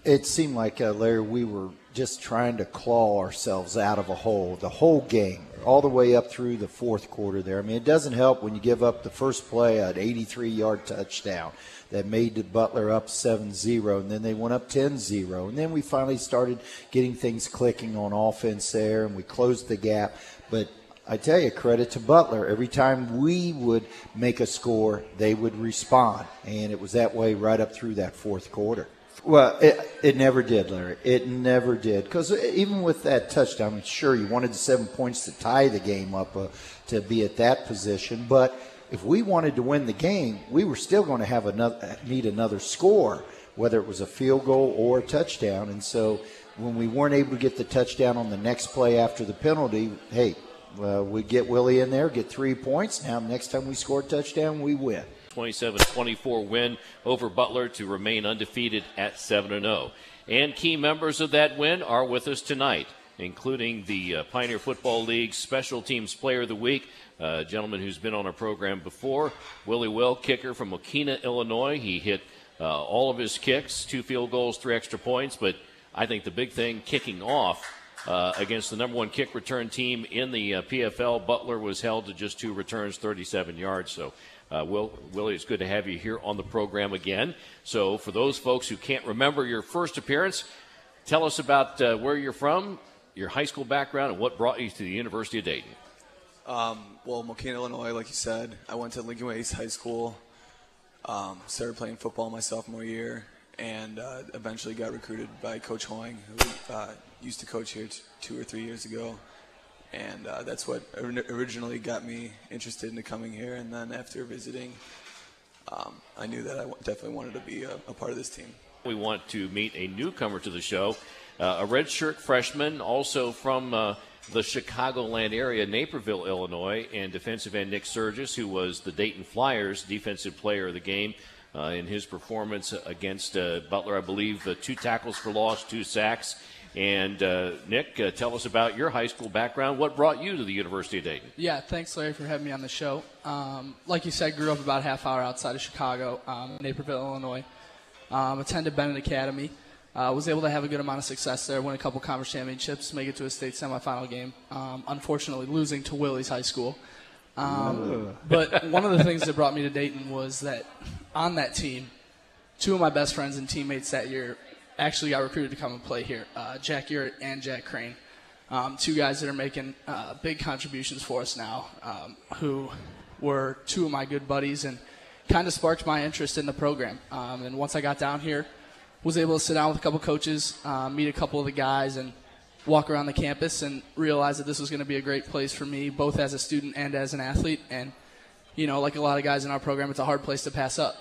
It seemed like, Larry, we were just trying to claw ourselves out of a hole the whole game, all the way up through the fourth quarter there. I mean, it doesn't help when you give up the first play, an 83-yard touchdown that made Butler up 7-0, and then they went up 10-0. And then we finally started getting things clicking on offense there, and we closed the gap. But I tell you, credit to Butler. Every time we would make a score, they would respond. And it was that way right up through that fourth quarter. Well, it never did, Larry. It never did. Because even with that touchdown, I mean, sure, you wanted the 7 points to tie the game up to be at that position. But if we wanted to win the game, we were still going to need another score, whether it was a field goal or a touchdown. And so when we weren't able to get the touchdown on the next play after the penalty, hey, we get Willie in there, get 3 points. Now, next time we score a touchdown, we win. 27-24 win over Butler to remain undefeated at 7-0. And key members of that win are with us tonight, including the Pioneer Football League Special Teams Player of the Week, a gentleman who's been on our program before, Willie Will, kicker from Mokina, Illinois. He hit all of his kicks, 2 field goals, 3 extra points, but I think the big thing kicking off against the number 1 kick return team in the PFL, Butler was held to just 2 returns, 37 yards. So, Willie, it's good to have you here on the program again. So for those folks who can't remember your first appearance, tell us about where you're from, your high school background, and what brought you to the University of Dayton. Well, Mokina, Illinois, like you said, I went to Lincoln Way East High School, started playing football my sophomore year, and eventually got recruited by Coach Hoying, who used to coach here 2 or 3 years ago. And that's what originally got me interested in coming here. And then after visiting, I knew that I definitely wanted to be a part of this team. We want to meet a newcomer to the show, a redshirt freshman, also from the Chicagoland area, Naperville, Illinois, and defensive end Nick Sturgis, who was the Dayton Flyers defensive player of the game in his performance against Butler. I believe 2 tackles for loss, 2 sacks. And, Nick, tell us about your high school background. What brought you to the University of Dayton? Yeah, thanks, Larry, for having me on the show. Like you said, grew up about a half hour outside of Chicago, Naperville, Illinois. Attended Bennett Academy. Was able to have a good amount of success there, win a couple conference championships, make it to a state semifinal game. Unfortunately, losing to Willie's high school. But one of the things that brought me to Dayton was that on that team, 2 of my best friends and teammates that year actually got recruited to come and play here, Jack Urett and Jack Crane, 2 guys that are making big contributions for us now, who were 2 of my good buddies and kind of sparked my interest in the program. And once I got down here, was able to sit down with a couple coaches, meet a couple of the guys, and walk around the campus and realize that this was going to be a great place for me, both as a student and as an athlete. And, you know, like a lot of guys in our program, it's a hard place to pass up.